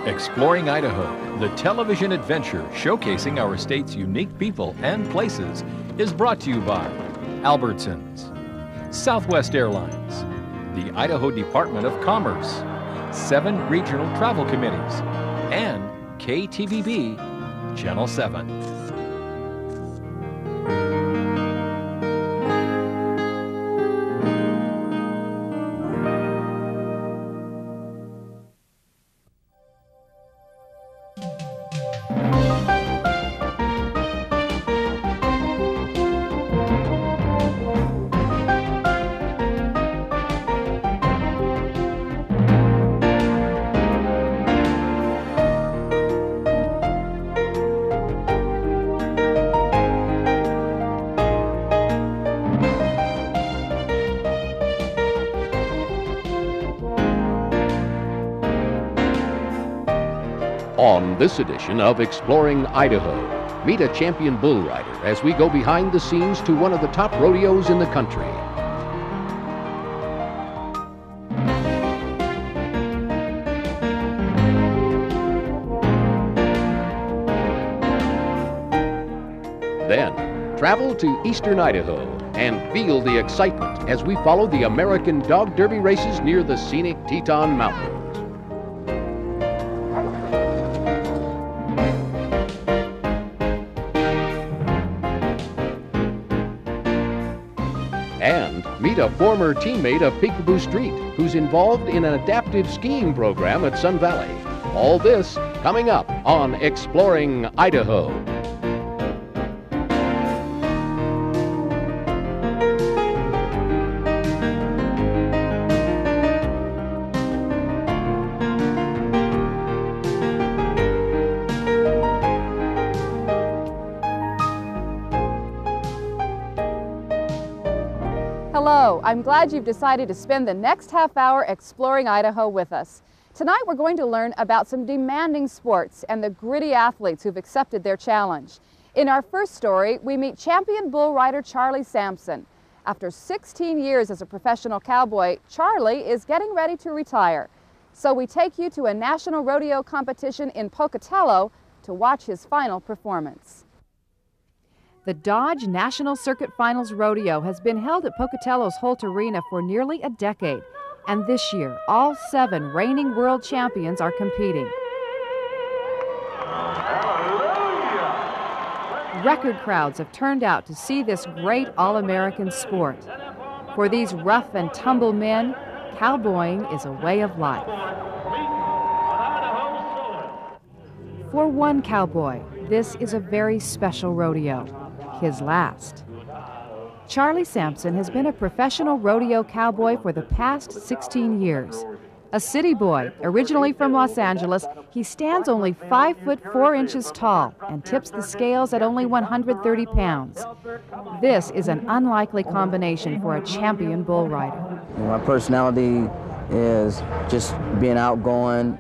Exploring Idaho, the television adventure showcasing our state's unique people and places, is brought to you by Albertsons, Southwest Airlines, the Idaho Department of Commerce, 7 regional travel committees, and KTVB Channel 7. On this edition of Exploring Idaho, meet a champion bull rider as we go behind the scenes to one of the top rodeos in the country. Then, travel to eastern Idaho and feel the excitement as we follow the American Dog Derby races near the scenic Teton Mountains. And meet a former teammate of Peekaboo Street who's involved in an adaptive skiing program at Sun Valley. All this coming up on Exploring Idaho. Hello, I'm glad you've decided to spend the next half hour exploring Idaho with us. Tonight we're going to learn about some demanding sports and the gritty athletes who've accepted their challenge. In our first story, we meet champion bull rider Charlie Sampson. After 16 years as a professional cowboy, Charlie is getting ready to retire. So we take you to a national rodeo competition in Pocatello to watch his final performance. The Dodge National Circuit Finals Rodeo has been held at Pocatello's Holt Arena for nearly a decade. And this year, all 7 reigning world champions are competing. Record crowds have turned out to see this great all-American sport. For these rough and tumble men, cowboying is a way of life. For one cowboy, this is a very special rodeo. His last. Charlie Sampson has been a professional rodeo cowboy for the past 16 years. A city boy, originally from Los Angeles, he stands only 5 foot 4 inches tall and tips the scales at only 130 pounds. This is an unlikely combination for a champion bull rider. My personality is just being outgoing,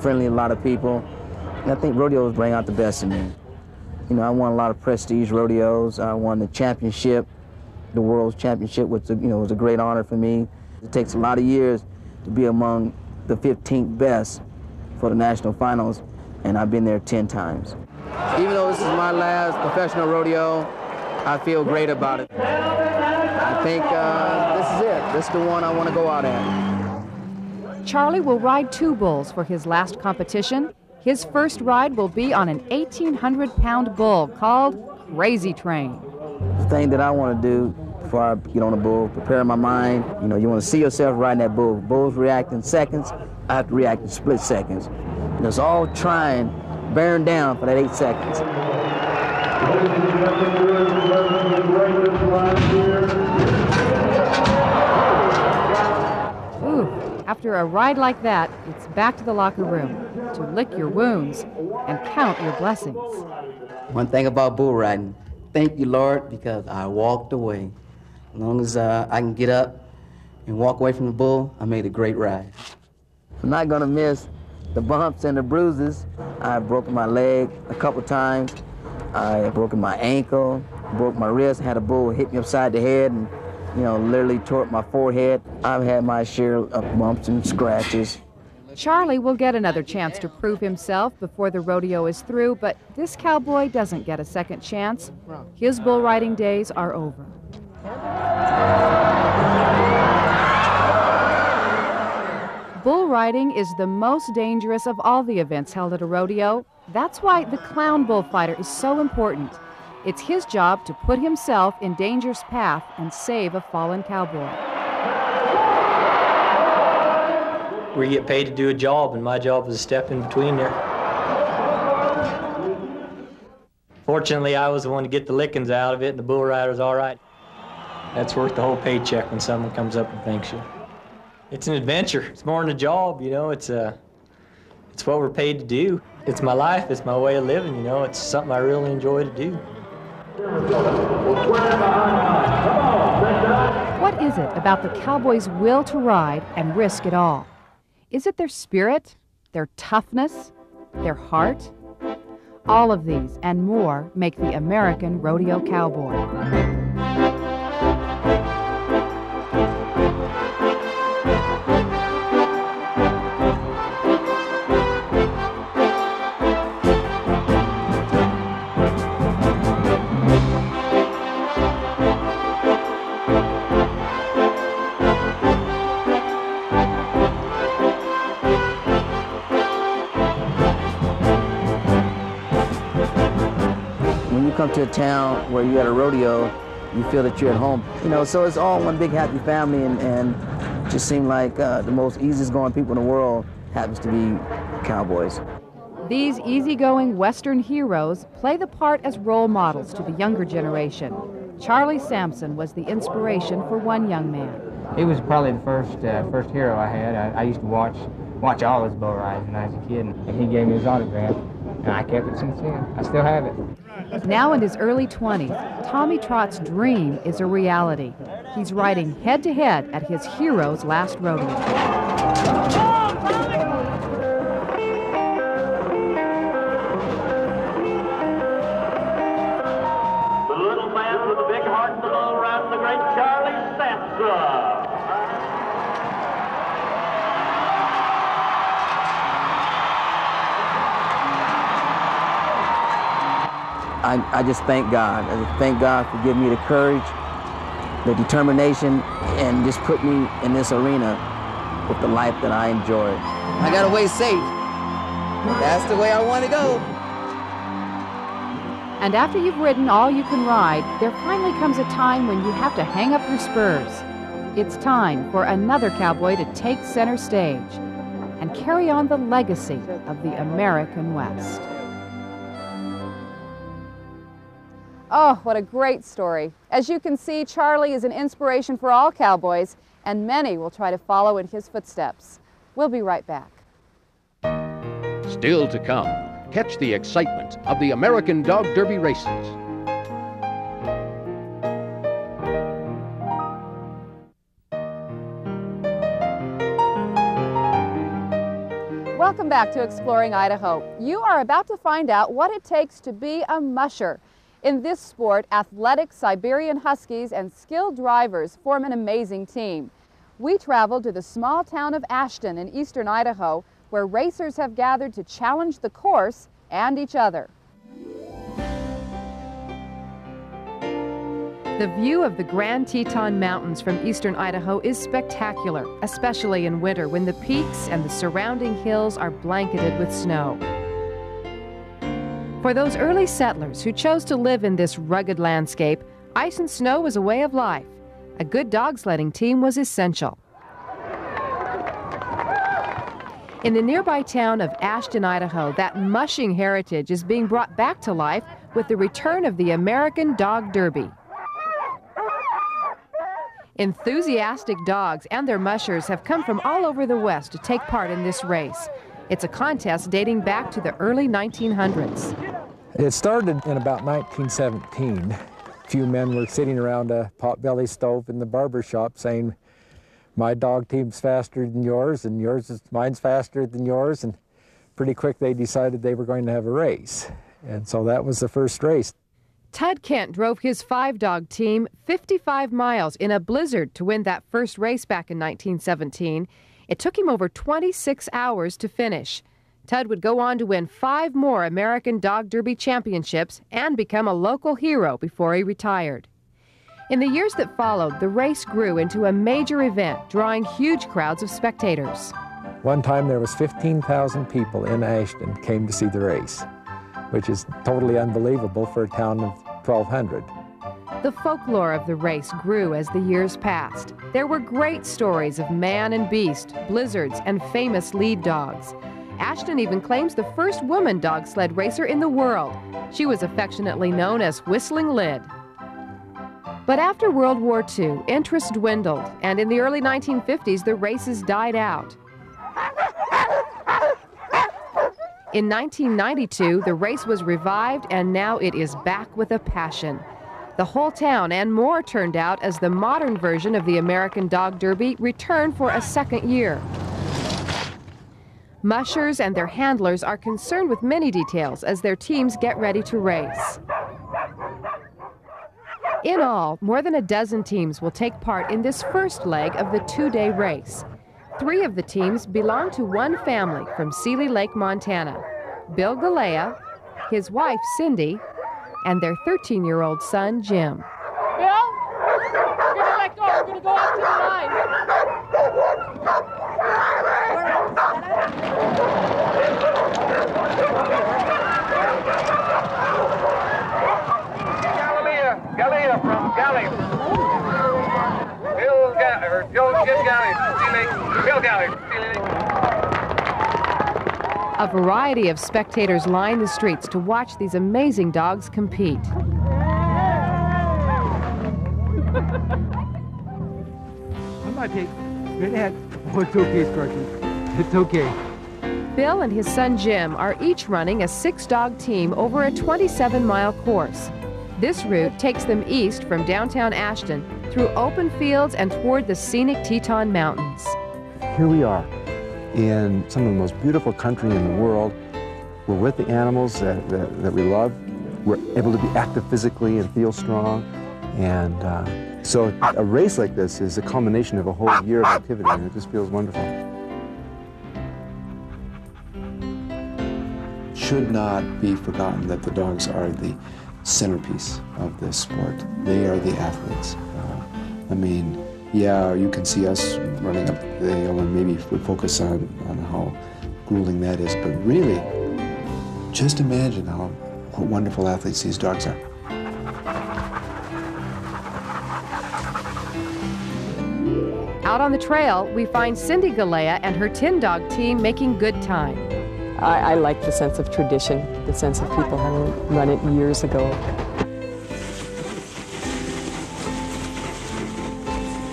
friendly to a lot of people. And I think rodeos bring out the best in me. I won a lot of prestige rodeos. I won the championship, the world's championship, which was a great honor for me. It takes a lot of years to be among the 15th best for the national finals, and I've been there 10 times. Even though this is my last professional rodeo, I feel great about it. I think this is it. This is the one I want to go out at. Charlie will ride 2 bulls for his last competition. His first ride will be on an 1,800-pound bull called Crazy Train. The thing that I want to do before I get on a bull, prepare my mind. You want to see yourself riding that bull. Bulls react in seconds. I have to react in split seconds. It's all trying, bearing down for that 8 seconds. After a ride like that, it's back to the locker room to lick your wounds and count your blessings. One thing about bull riding, thank you, Lord, because I walked away. As long as I can get up and walk away from the bull, I made a great ride. I'm not going to miss the bumps and the bruises. I've broken my leg a couple times. I've broken my ankle, broke my wrist, had a bull hit me upside the head and literally tore up my forehead. I've had my share of bumps and scratches. Charlie will get another chance to prove himself before the rodeo is through, but this cowboy doesn't get a second chance. His bull riding days are over. Bull riding is the most dangerous of all the events held at a rodeo. That's why the clown bullfighter is so important. It's his job to put himself in danger's path and save a fallen cowboy. We get paid to do a job, and my job is to step in between there. Fortunately, I was the one to get the lickings out of it, and the bull rider's all right. That's worth the whole paycheck when someone comes up and thanks you. It's an adventure. It's more than a job, you know. It's what we're paid to do. It's my life. It's my way of living, you know. It's something I really enjoy to do. What is it about the cowboys' will to ride and risk it all? Is it their spirit, their toughness, their heart? All of these and more make the American rodeo cowboy. Come to a town where you're at a rodeo, you feel that you're at home. You know, so it's all one big happy family, and just seemed like the most easiest going people in the world happens to be cowboys. These easygoing Western heroes play the part as role models to the younger generation. Charlie Sampson was the inspiration for one young man. He was probably the first hero I had. I used to watch all his bull rides when I was a kid, and he gave me his autograph, and I kept it since then. I still have it. Now in his early 20s, Tommy Trott's dream is a reality. He's riding head-to-head at his hero's last rodeo. The little man with the big heart and the little round, the great Charlie Sampson. I just thank God. I just thank God for giving me the courage, the determination, and just put me in this arena with the life that I enjoy. I got away safe. That's the way I want to go. And after you've ridden all you can ride, there finally comes a time when you have to hang up your spurs. It's time for another cowboy to take center stage and carry on the legacy of the American West. Oh, what a great story. As you can see, Charlie is an inspiration for all cowboys, and many will try to follow in his footsteps. We'll be right back. Still to come, catch the excitement of the American Dog Derby races. Welcome back to Exploring Idaho. You are about to find out what it takes to be a musher. In this sport, athletic Siberian Huskies and skilled drivers form an amazing team. We traveled to the small town of Ashton in eastern Idaho, where racers have gathered to challenge the course and each other. The view of the Grand Teton Mountains from eastern Idaho is spectacular, especially in winter when the peaks and the surrounding hills are blanketed with snow. For those early settlers who chose to live in this rugged landscape, ice and snow was a way of life. A good dog sledding team was essential. In the nearby town of Ashton, Idaho, that mushing heritage is being brought back to life with the return of the American Dog Derby. Enthusiastic dogs and their mushers have come from all over the West to take part in this race. It's a contest dating back to the early 1900s. It started in about 1917. A few men were sitting around a potbelly stove in the barber shop saying, my dog team's faster than yours, and mine's faster than yours, and pretty quick they decided they were going to have a race. And so that was the first race. Tud Kent drove his 5-dog team 55 miles in a blizzard to win that first race back in 1917. It took him over 26 hours to finish. Tud would go on to win 5 more American Dog Derby championships and become a local hero before he retired. In the years that followed, the race grew into a major event, drawing huge crowds of spectators. One time there was 15,000 people in Ashton came to see the race, which is totally unbelievable for a town of 1,200. The folklore of the race grew as the years passed. There were great stories of man and beast, blizzards, and famous lead dogs. Ashton even claims the first woman dog sled racer in the world. She was affectionately known as Whistling Lid. But after World War II, interest dwindled, and in the early 1950s, the races died out. In 1992, the race was revived, and now it is back with a passion. The whole town and more turned out as the modern version of the American Dog Derby returned for a second year. Mushers and their handlers are concerned with many details as their teams get ready to race. In all, more than a dozen teams will take part in this first leg of the 2-day race. 3 of the teams belong to one family from Seeley Lake, Montana: Bill GALLEA, his wife Cindy, and their 13-year-old son Jim. Bill, you're gonna let go. We're gonna go out to the line. GALLEA from GALLEA. Jim GALLEA. Bill GALLEA. A variety of spectators line the streets to watch these amazing dogs compete. I might take good ahead. Oh, it's okay, Sparky. It's okay. Bill and his son Jim are each running a 6-dog team over a 27-mile course. This route takes them east from downtown Ashton through open fields and toward the scenic Teton Mountains. Here we are in some of the most beautiful country in the world. We're with the animals that we love. We're able to be active physically and feel strong. And so a race like this is a culmination of a whole year of activity, and it just feels wonderful. It should not be forgotten that the dogs are the centerpiece of this sport. They are the athletes. I mean, yeah, you can see us running up the hill and maybe we focus on how grueling that is, but really, just imagine what wonderful athletes these dogs are. Out on the trail, we find Cindy GALLEA and her 10-dog team making good time. I like the sense of tradition, the sense of people having run it years ago.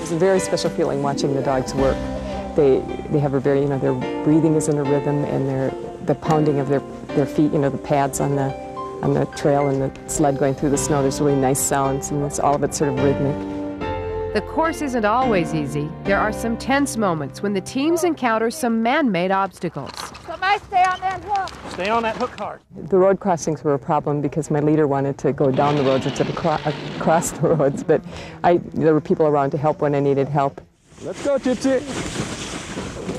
It's a very special feeling watching the dogs work. They have a very, their breathing is in a rhythm, and the pounding of their feet, the pads on the trail and the sled going through the snow, there's really nice sounds, and all of it's sort of rhythmic. The course isn't always easy. There are some tense moments when the teams encounter some man-made obstacles. Somebody stay on that hook. Stay on that hook hard. The road crossings were a problem because my leader wanted to go down the roads instead of across the roads, but there were people around to help when I needed help. Let's go, Chichi.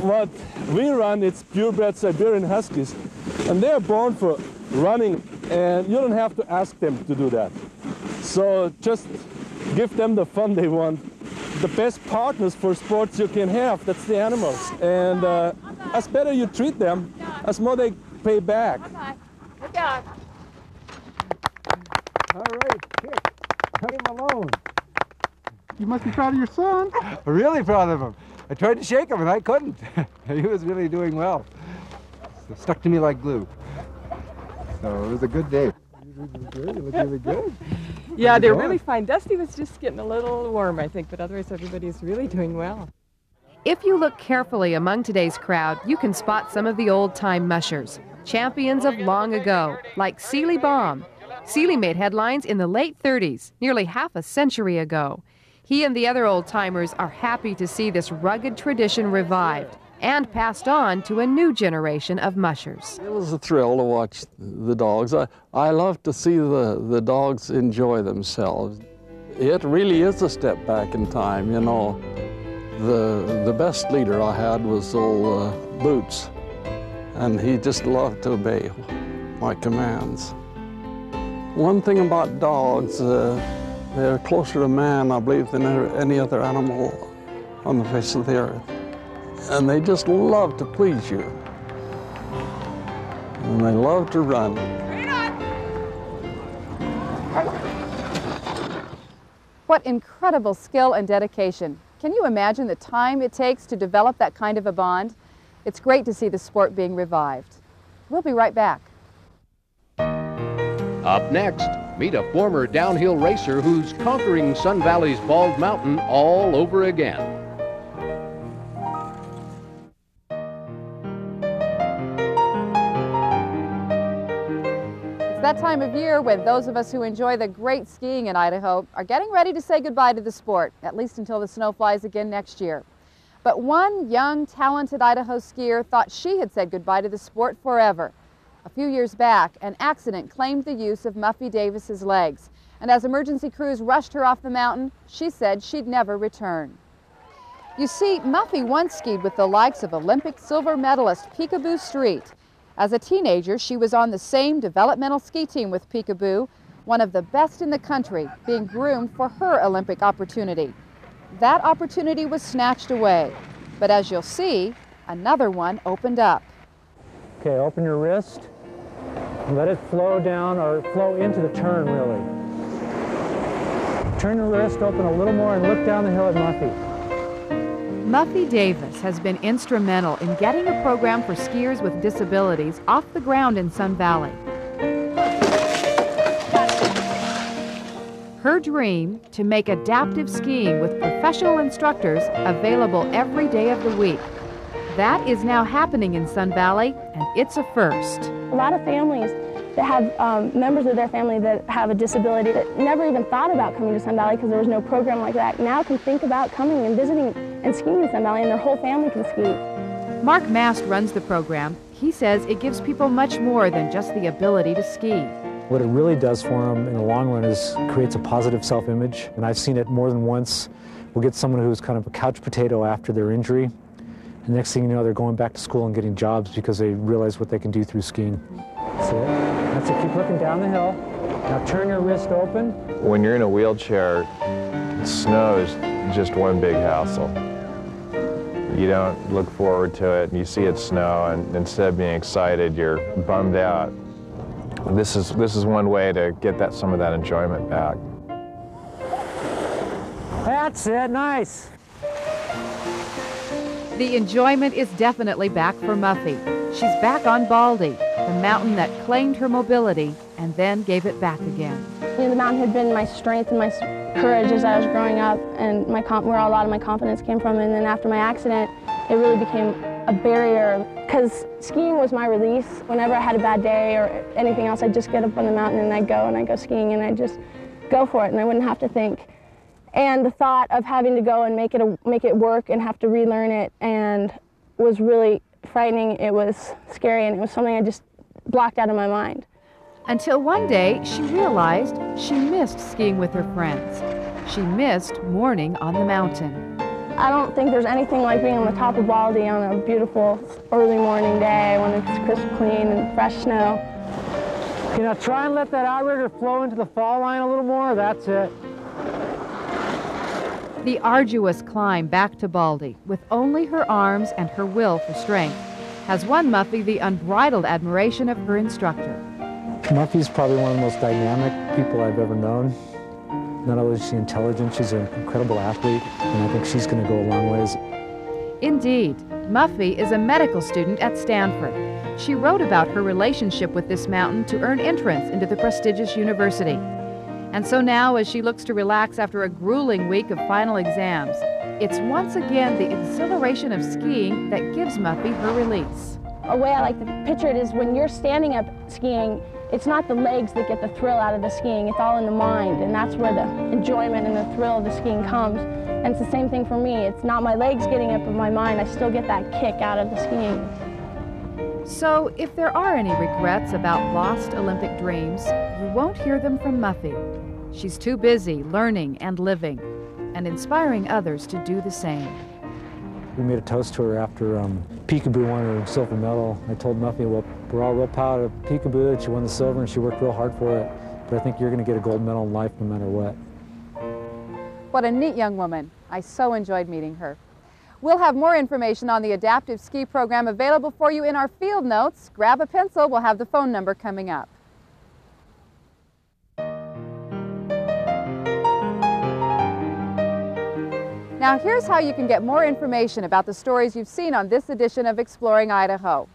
What we run, it's purebred Siberian Huskies, and they're born for running, and you don't have to ask them to do that. So just give them the fun they want. The best partners for sports you can have, that's the animals. And as better you treat them, as more they pay back. Look out. All right, kick. Cut him alone. You must be proud of your son. I'm really proud of him. I tried to shake him and I couldn't. He was really doing well. So stuck to me like glue. So it was a good day. You look really good. Yeah, they're really fine. Dusty was just getting a little warm, I think, but otherwise everybody's really doing well. If you look carefully among today's crowd, you can spot some of the old-time mushers, champions of long ago, like Seeley Baum. Seeley made headlines in the late 30s, nearly half a century ago. He and the other old-timers are happy to see this rugged tradition revived and passed on to a new generation of mushers. It was a thrill to watch the dogs. I love to see the dogs enjoy themselves. It really is a step back in time, The best leader I had was old Boots, and he just loved to obey my commands. One thing about dogs, they're closer to man, I believe, than any other animal on the face of the earth. And they just love to please you. And they love to run. What incredible skill and dedication. Can you imagine the time it takes to develop that kind of a bond? It's great to see the sport being revived. We'll be right back. Up next, meet a former downhill racer who's conquering Sun Valley's Bald Mountain all over again. It's that time of year when those of us who enjoy the great skiing in Idaho are getting ready to say goodbye to the sport, at least until the snow flies again next year. But one young, talented Idaho skier thought she had said goodbye to the sport forever. A few years back, an accident claimed the use of Muffy Davis's legs, and as emergency crews rushed her off the mountain, she said she'd never return. You see, Muffy once skied with the likes of Olympic silver medalist Peekaboo Street. As a teenager, she was on the same developmental ski team with Peekaboo, one of the best in the country, being groomed for her Olympic opportunity. That opportunity was snatched away, but as you'll see, another one opened up. Okay, open your wrist. Let it flow down or flow into the turn, really. Turn your wrist open a little more and look down the hill at Muffy. Muffy Davis has been instrumental in getting a program for skiers with disabilities off the ground in Sun Valley. Her dream to make adaptive skiing with professional instructors available every day of the week. That is now happening in Sun Valley, and it's a first. A lot of families that have members of their family that have a disability that never even thought about coming to Sun Valley because there was no program like that, now can think about coming and visiting and skiing in Sun Valley, and their whole family can ski. Mark Mast runs the program. He says it gives people much more than just the ability to ski. What it really does for them in the long run is creates a positive self-image, and I've seen it more than once. We'll get someone who's kind of a couch potato after their injury. The next thing you know, they're going back to school and getting jobs because they realize what they can do through skiing. That's it. That's it. Keep looking down the hill. Now turn your wrist open. When you're in a wheelchair, snow is just one big hassle. You don't look forward to it, and you see it snow, and instead of being excited, you're bummed out. This is one way to get some of that enjoyment back. That's it. Nice. The enjoyment is definitely back for Muffy. She's back on Baldy, the mountain that claimed her mobility and then gave it back again. You know, the mountain had been my strength and my courage as I was growing up, and where a lot of my confidence came from. And then after my accident, it really became a barrier because skiing was my release. Whenever I had a bad day or anything else, I'd just get up on the mountain and I'd go skiing, and I'd just go for it, and I wouldn't have to think. And the thought of having to go and make it work and have to relearn it and was really frightening. It was scary, and it was something I just blocked out of my mind. Until one day she realized she missed skiing with her friends. She missed morning on the mountain. I don't think there's anything like being on the top of Baldy on a beautiful early morning day when it's crisp, clean, and fresh snow. Okay, now try and let that outrigger flow into the fall line a little more. That's it. The arduous climb back to Baldy, with only her arms and her will for strength, has won Muffy the unbridled admiration of her instructor. Muffy's probably one of the most dynamic people I've ever known. Not only is she intelligent, she's an incredible athlete, and I think she's going to go a long ways. Indeed, Muffy is a medical student at Stanford. She wrote about her relationship with this mountain to earn entrance into the prestigious university. And so now, as she looks to relax after a grueling week of final exams, it's once again the exhilaration of skiing that gives Muffy her release. A way I like to picture it is when you're standing up skiing, it's not the legs that get the thrill out of the skiing, it's all in the mind, and that's where the enjoyment and the thrill of the skiing comes. And it's the same thing for me. It's not my legs getting up, but my mind. I still get that kick out of the skiing. So if there are any regrets about lost Olympic dreams, you won't hear them from Muffy. She's too busy learning and living and inspiring others to do the same. We made a toast to her after Peekaboo won her silver medal. I told Muffy, well, we're all real proud of Peekaboo that she won the silver and she worked real hard for it. But I think you're going to get a gold medal in life no matter what. What a neat young woman. I so enjoyed meeting her. We'll have more information on the adaptive ski program available for you in our field notes. Grab a pencil, we'll have the phone number coming up. Now here's how you can get more information about the stories you've seen on this edition of Exploring Idaho.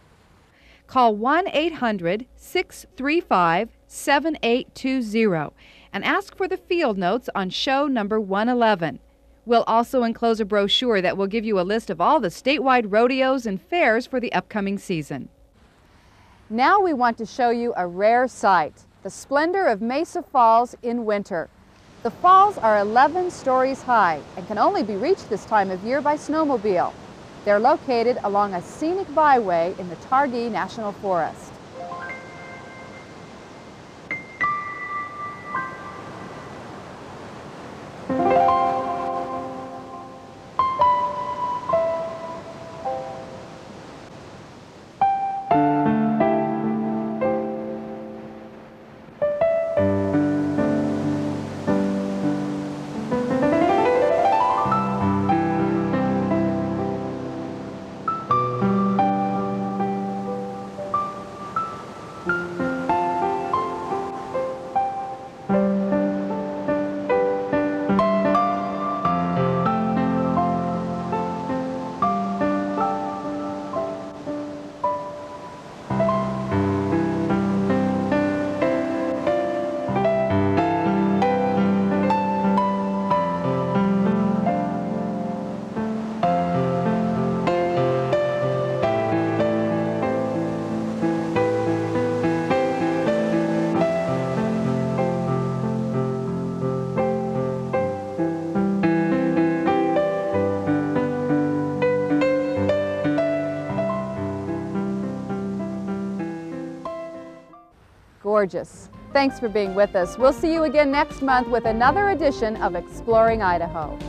Call 1-800-635-7820 and ask for the field notes on show number 111. We'll also enclose a brochure that will give you a list of all the statewide rodeos and fairs for the upcoming season. Now we want to show you a rare sight, the splendor of Mesa Falls in winter. The falls are 11 stories high and can only be reached this time of year by snowmobile. They're located along a scenic byway in the Targhee National Forest. Gorgeous. Thanks for being with us. We'll see you again next month with another edition of Exploring Idaho.